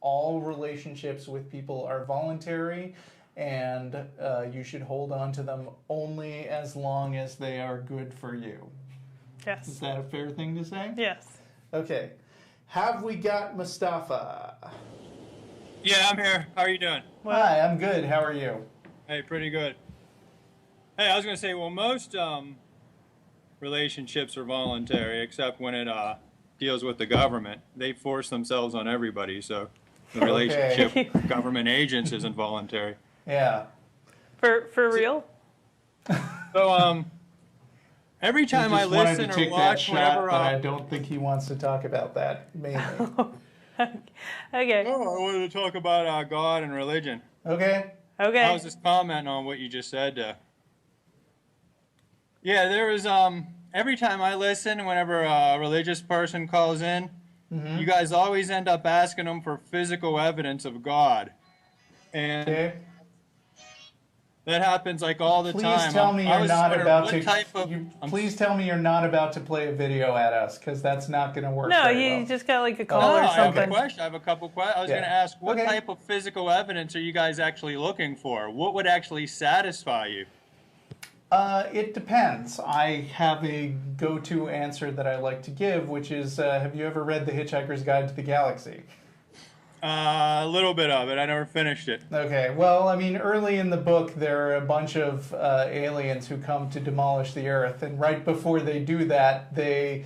all relationships with people are voluntary, and you should hold on to them only as long as they are good for you. Yes. Is that a fair thing to say? Yes. Okay. Have we got Mustafa? Yeah, I'm here. How are you doing? Well, Hi, I'm good. How are you? Hey, pretty good. Hey, I was going to say, well, most relationships are voluntary, except when it deals with the government. They force themselves on everybody, so the relationship with government agents isn't voluntary. Yeah. For real? So, every time I listen or watch whatever... but I don't think he wants to talk about that, mainly. Okay. Oh, I wanted to talk about God and religion. Okay. Okay. I was just commenting on what you just said. Yeah, there was, every time I listen, whenever a religious person calls in, you guys always end up asking them for physical evidence of God. And that happens like all the time. Please tell me you're not about to. Please tell me you're not about to play a video at us, because that's not going to work. No, very you well. just got like a call or I have something. a question. I have a couple questions. I was going to ask, what type of physical evidence are you guys actually looking for? What would actually satisfy you? It depends. I have a go-to answer that I like to give, which is, have you ever read The Hitchhiker's Guide to the Galaxy? A little bit of it. I never finished it. Okay, well, I mean, early in the book, there are a bunch of aliens who come to demolish the Earth, and right before they do that, they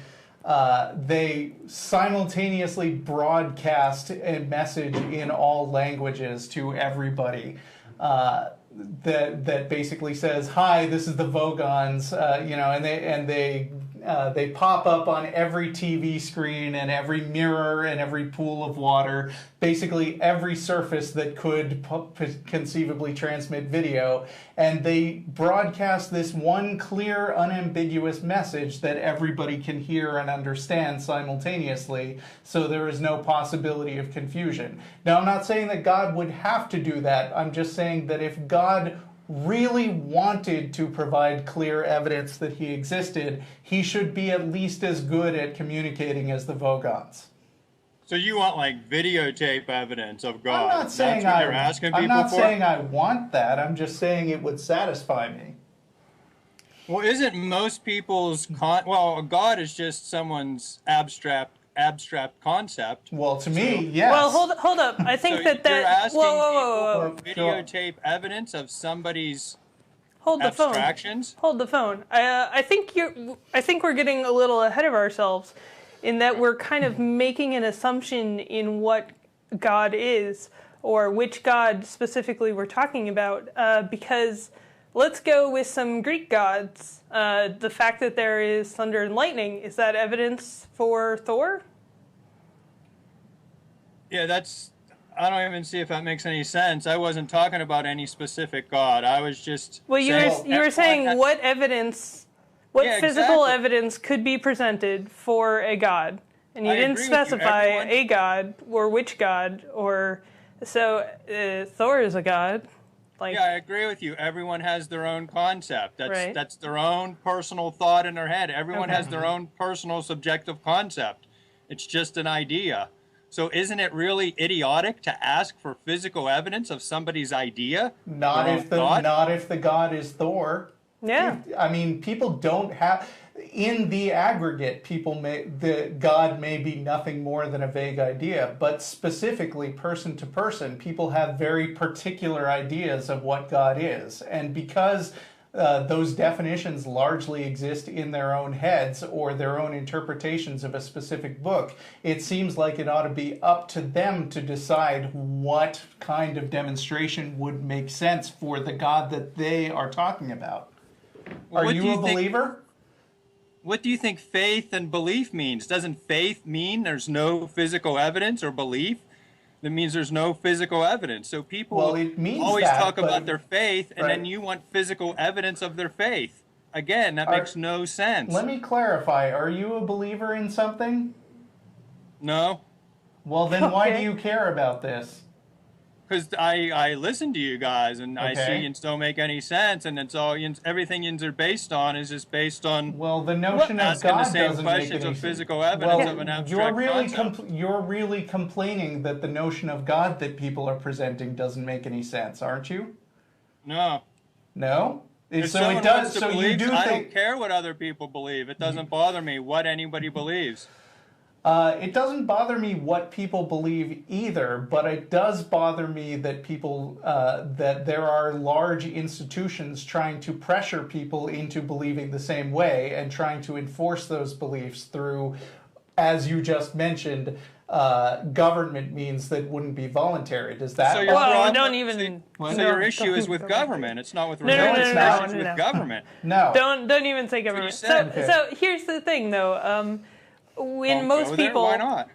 simultaneously broadcast a message in all languages to everybody. That basically says, "Hi, this is the Vogons," and they pop up on every TV screen and every mirror and every pool of water, basically every surface that could conceivably transmit video, and they broadcast this one clear, unambiguous message that everybody can hear and understand simultaneously, so there is no possibility of confusion. Now, I'm not saying that God would have to do that. I'm just saying that if God really wanted to provide clear evidence that he existed, he should be at least as good at communicating as the Vogons. So you want like videotape evidence of God? I'm not saying That's what you're asking people for? I'm not saying I want that. I'm just saying it would satisfy me. Well, isn't most people's well, God is just someone's abstract concept. Well, to me, yes. Well, hold up. I think so that you're asking whoa. people for videotape evidence of somebody's Hold the abstractions? Phone. Hold the phone. I think we're getting a little ahead of ourselves in that we're kind of making an assumption in what God is, or which God specifically we're talking about, because let's go with some Greek gods. The fact that there is thunder and lightning, is that evidence for Thor? Yeah, I don't even see if that makes any sense. I wasn't talking about any specific God. I was just you were saying what evidence, physical evidence could be presented for a God, and you didn't specify a God or which God, or so Thor is a God. Yeah, I agree with you. Everyone has their own concept. Right. That's their own personal thought in their head. Everyone has their own personal subjective concept. It's just an idea. So isn't it really idiotic to ask for physical evidence of somebody's idea? Not if the God is Thor. Yeah. I mean, people don't have, in the aggregate, God may be nothing more than a vague idea, but specifically person to person, people have very particular ideas of what God is. And because those definitions largely exist in their own heads or their own interpretations of a specific book, it seems like it ought to be up to them to decide what kind of demonstration would make sense for the God that they are talking about. Are you a believer? What do you think faith and belief means? Doesn't faith mean there's no physical evidence, or belief? That means there's no physical evidence. So people always talk about their faith, and then you want physical evidence of their faith. Again, that makes no sense. Let me clarify. Are you a believer in something? No. Well, then why do you care about this? Because I listen to you guys, and I see you don't make any sense, and it's all everything yins are based on is just based on the notion of asking God the same doesn't questions make any of physical evidence of an abstract concept. You're really complaining that the notion of God that people are presenting doesn't make any sense, aren't you? No. No? If so someone it does. wants to So believe, you do I think don't care what other people believe. It doesn't bother me what anybody believes. it doesn't bother me what people believe either, but it does bother me that that there are large institutions trying to pressure people into believing the same way and trying to enforce those beliefs through, as you just mentioned, government means that wouldn't be voluntary. Does that? So your issue is with government. It's not with religion. It's with government. No. Don't even say government. So here's the thing, though. When most people, why not?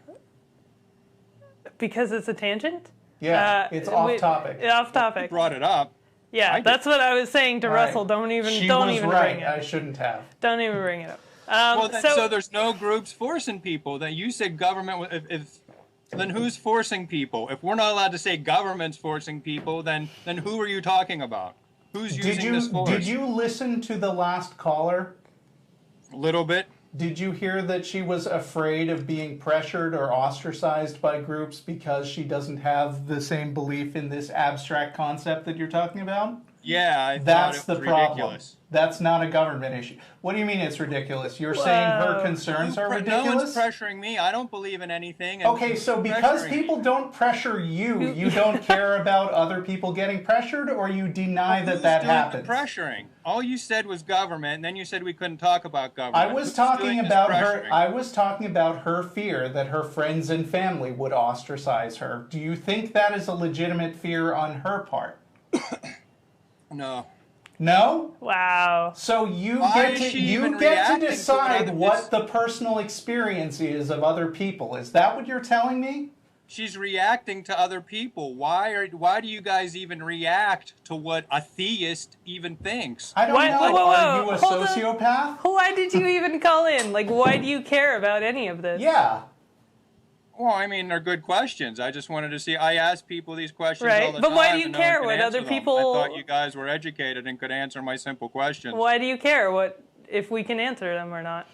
Because it's a tangent. Yeah, it's off topic. Off topic. You brought it up. Yeah, that's what I was saying to Russell. Don't even bring it up. I shouldn't have. Don't even bring it up. So there's no groups forcing people. That you said government. Then who's forcing people? If we're not allowed to say government's forcing people, then who are you talking about? Who's using this force? Did you listen to the last caller? A little bit. Did you hear that she was afraid of being pressured or ostracized by groups because she doesn't have the same belief in this abstract concept that you're talking about? Yeah, that's the problem. Ridiculous. That's not a government issue. What do you mean it's ridiculous? You're saying her concerns are ridiculous? No one's pressuring me. I don't believe in anything. Okay, so because people don't pressure you, you don't care about other people getting pressured, or you deny that happens? The pressuring. All you said was government, and then you said we couldn't talk about government. I was talking about her. I was talking about her fear that her friends and family would ostracize her. Do you think that is a legitimate fear on her part? No. No? Wow. So you get to decide what the personal experience is of other people. Is that what you're telling me? She's reacting to other people. Why do you guys even react to what a theist even thinks? I don't know. Are you a sociopath? Why did you even call in? Like, why do you care about any of this? Yeah. Well, I mean, they're good questions. I just wanted to see. I ask people these questions all the time. But why do you care what other people? I thought you guys were educated and could answer my simple questions. Why do you care if we can answer them or not?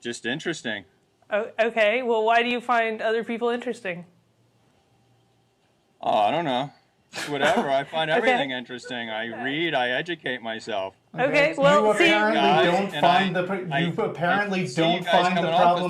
Just interesting. Oh, okay. Well, why do you find other people interesting? Oh, I don't know. Whatever. I find everything interesting. I read. I educate myself. Okay. Well, you apparently don't find the problems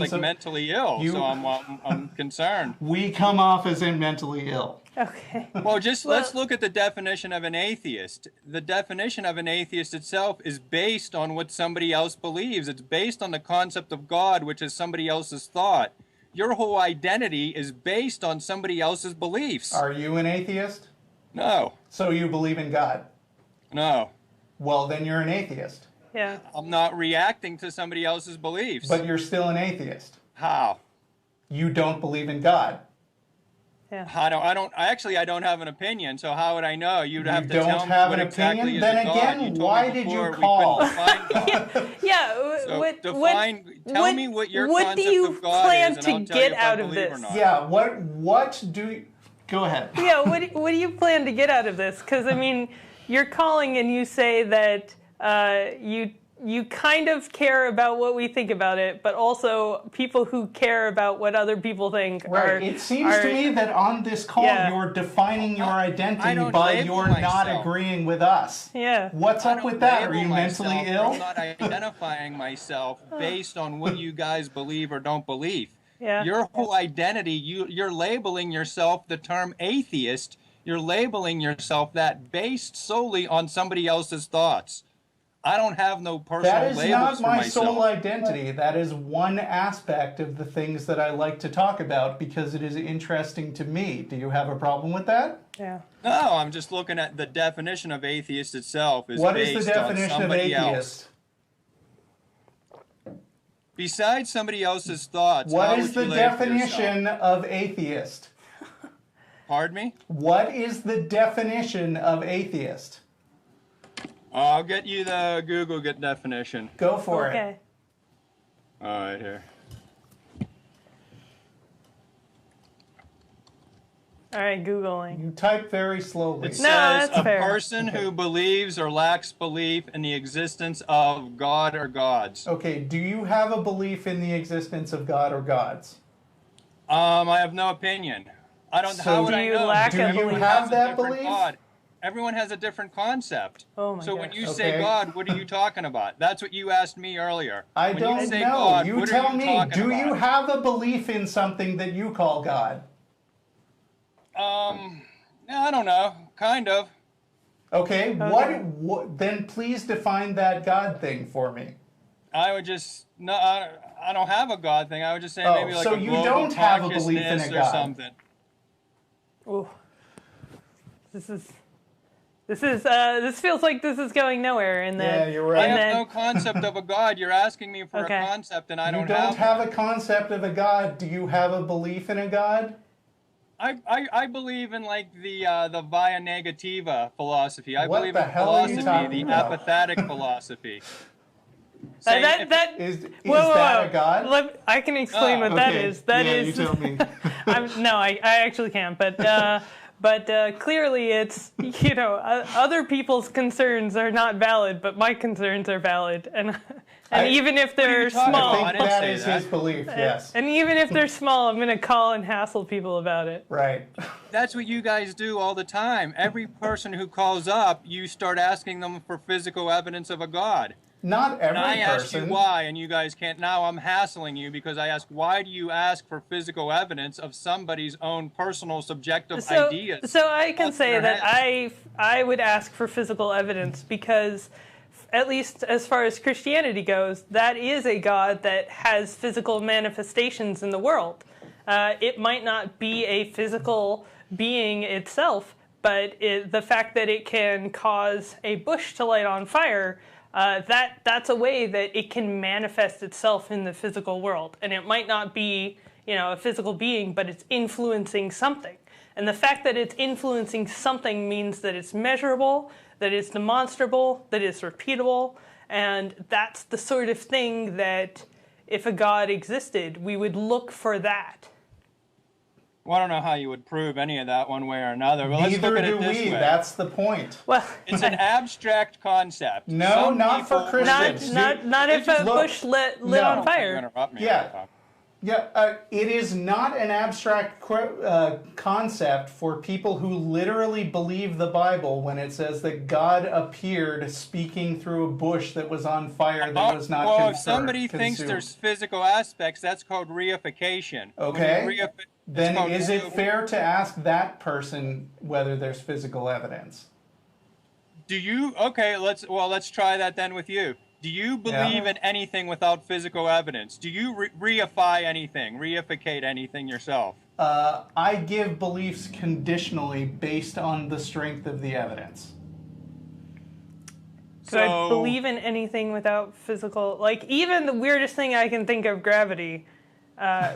as, like, mentally ill. So I'm concerned. We come off as mentally ill. Okay. Well, let's look at the definition of an atheist. The definition of an atheist itself is based on what somebody else believes. It's based on the concept of God, which is somebody else's thought. Your whole identity is based on somebody else's beliefs. Are you an atheist? No. So you believe in God? No. Well, then you're an atheist. Yeah. I'm not reacting to somebody else's beliefs. But you're still an atheist. How? You don't believe in God. Yeah. I don't have an opinion, so how would I know? You'd have to tell me what exactly is Then a again, God. why did you call? Yeah. So tell me what your concept of God plan is, and to I'll tell get you if out I of believe this? or not. Yeah. What do you? Go ahead. Yeah. What do you plan to get out of this? Because I mean, you're calling and you say that you kind of care about what we think about it, but also people who care about what other people think Right. It seems to me that on this call you're defining your identity by you're not agreeing with us. Yeah. What's up with that? Are you mentally ill? I'm not identifying myself based on what you guys believe or don't believe. Yeah. Your whole identity, you're labeling yourself the term atheist. You're labeling yourself that based solely on somebody else's thoughts. I don't have no personal labels for myself. That is not my sole identity. That is one aspect of the things that I like to talk about because it is interesting to me. Do you have a problem with that? Yeah. No, I'm just looking at the definition of atheist itself. What is the definition of atheist? Besides somebody else's thoughts, what is the definition of atheist? Pardon me? What is the definition of atheist? I'll get you the Google definition. Go for it. Okay. All right, here. All right, Googling. You type very slowly. It No, says that's a fair. person who believes or lacks belief in the existence of God or gods. Okay, do you have a belief in the existence of God or gods? I have no opinion. I don't. So how would do I you know? lack Do a you belief? have Has a that different belief? God. Everyone has a different concept. Oh my So gosh. when you Okay. say God, what are you talking about? That's what you asked me earlier. I When don't you say know. God, You what tell are you me. talking Do you about? have a belief in something that you call God? I don't know. Kind of. Okay, Okay. what then please define that God thing for me. I would just no. I don't have a God thing. I would just say Oh, maybe like so a you global don't have a belief in a consciousness or God. something. Ooh. This feels like this is going nowhere. And Yeah, that, you're right. I and have that- no concept of a God. You're asking me for Okay. a concept, and I You don't don't have one. a concept of a God. Do you have a belief in a God? I believe in like the via negativa philosophy. I What believe the in hell are you philosophy, talking the about? apathetic philosophy. Is Saying Is whoa, that a God? I can explain what that Okay. is. That Yeah, is. you tell me. No, I actually can't. But clearly, it's other people's concerns are not valid, but my concerns are valid, and even if they're talking small, about? I I think didn't that say is that. his belief, yes. and even if they're small, I'm gonna call and hassle people about it. Right. That's what you guys do all the time. Every person who calls up, you start asking them for physical evidence of a God. Not every And I asked you person. why, and you guys can't. Now I'm hassling you because I asked, why do you ask for physical evidence of somebody's own personal subjective ideas? So I can up say their that heads? I would ask for physical evidence because, at least as far as Christianity goes, that is a God that has physical manifestations in the world. It might not be a physical being itself, but the fact that it can cause a bush to light on fire, that's a way that it can manifest itself in the physical world. And it might not be, a physical being, but it's influencing something. And the fact that it's influencing something means that it's measurable, that it's demonstrable, that it's repeatable, and that's the sort of thing that if a God existed, we would look for that. Well, I don't know how you would prove any of that one way or another, but let's Neither look at do it this we. way. That's the point. Well, It's an abstract concept. No, Some not for people- Christians. not if a Look, bush lit no. on You fire. interrupt me. Yeah. Yeah, it is not an abstract concept for people who literally believe the Bible when it says that God appeared speaking through a bush that was on fire that was not Well, if somebody thinks there's physical aspects, that's called reification. Okay. Then called is it fair to ask that person whether there's physical evidence? Do you? Okay, let's try that then with you. Do you believe in anything without physical evidence? Do you reify anything, reificate anything yourself? I give beliefs conditionally based on the strength of the evidence. So I believe in anything without physical, like even the weirdest thing I can think of, gravity,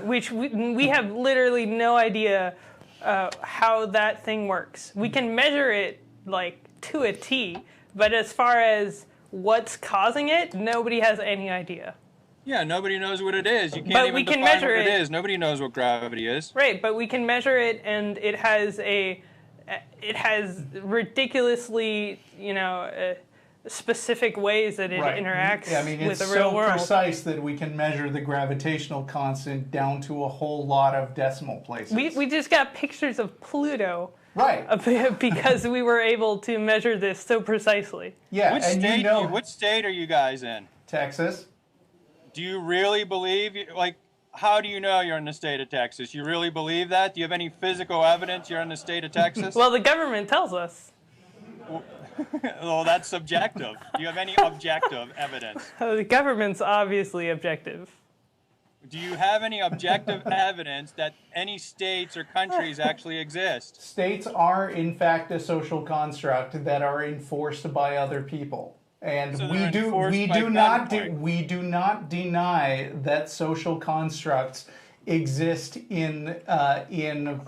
which we have literally no idea how that thing works. We can measure it like to a T, but as far as what's causing it, nobody has any idea. Yeah, nobody knows what it is. You can't But even we can define measure what it. it is. Nobody knows what gravity is. Right, but we can measure it, and it has ridiculously, specific ways that it interacts with the real world. It's so precise that we can measure the gravitational constant down to a whole lot of decimal places. We just got pictures of Pluto. Right. Because we were able to measure this so precisely. Yeah, What state are you guys in? Texas. Do you really believe, how do you know you're in the state of Texas? You really believe that? Do you have any physical evidence you're in the state of Texas? Well, the government tells us. Well, that's subjective. Do you have any objective evidence? The government's obviously objective. Do you have any objective evidence that any states or countries actually exist? States are, in fact, a social construct that are enforced by other people. And So we do not deny that social constructs exist in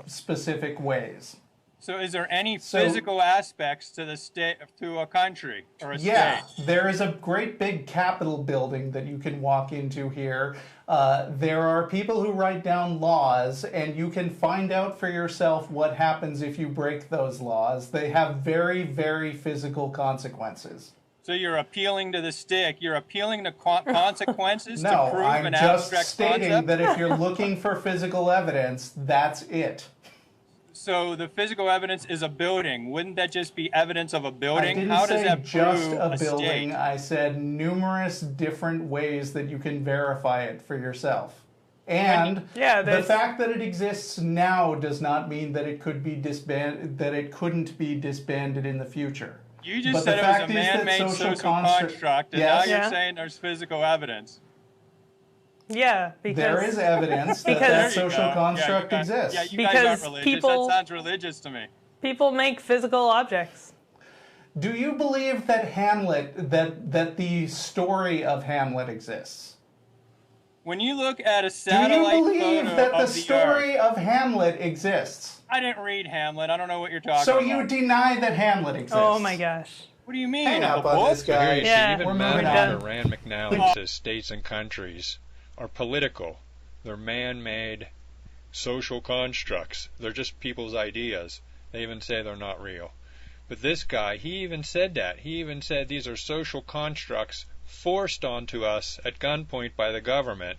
specific ways. So is there any physical aspects to the state, to a country or a state? Yeah, there is a great big Capitol building that you can walk into here. There are people who write down laws, and you can find out for yourself what happens if you break those laws. They have very, very physical consequences. So you're appealing to the stick. You're appealing to consequences no, to prove I'm an just abstract stating concept? that if you're looking for physical evidence, that's it. So the physical evidence is a building. Wouldn't that just be evidence of a building? I didn't How does say that just prove a building. state? I said numerous different ways that you can verify it for yourself. And the fact that it exists now does not mean that it could be disbanded, that it couldn't be disbanded in the future. You just said it was a man-made social construct, and now you're saying there's physical evidence. Yeah, because there is evidence that that social construct exists. Yeah, you guys aren't religious. That sounds religious to me. People make physical objects. Do you believe that Hamlet, that the story of Hamlet exists? When you look at a satellite photo of the Earth, do you believe that the story of Hamlet exists? I didn't read Hamlet. I don't know what you're talking about. So you deny that Hamlet exists? Oh my gosh. What do you mean? Hang up on this guy. Yeah, even Matt Rand McNally says states and countries are political. They're man-made social constructs. They're just people's ideas. They even say they're not real. But this guy, he even said that. He even said these are social constructs forced onto us at gunpoint by the government.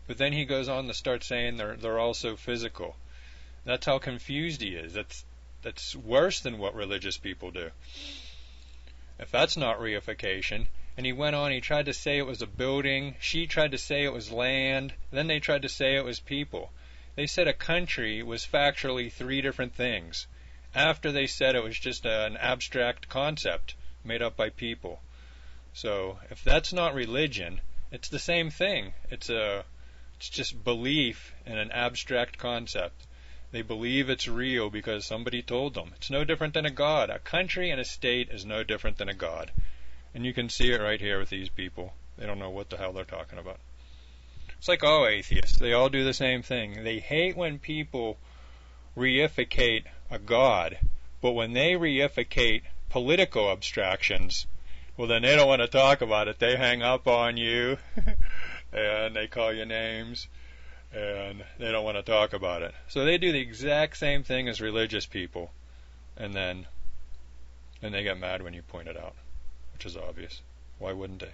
But then he goes on to start saying they're also physical. That's how confused he is. That's worse than what religious people do. If that's not reification. And he went on, he tried to say it was a building, she tried to say it was land, then they tried to say it was people. They said a country was factually 3 different things, after they said it was just an abstract concept made up by people. So, if that's not religion, it's the same thing. It's just belief in an abstract concept. They believe it's real because somebody told them. It's no different than a god. A country and a state is no different than a god. And you can see it right here with these people. They don't know what the hell they're talking about. It's like all atheists. They all do the same thing. They hate when people reificate a god, but when they reificate political abstractions, well, then they don't want to talk about it. They hang up on you, and they call you names, and they don't want to talk about it. So they do the exact same thing as religious people, and then they get mad when you point it out. Which is obvious. Why wouldn't they?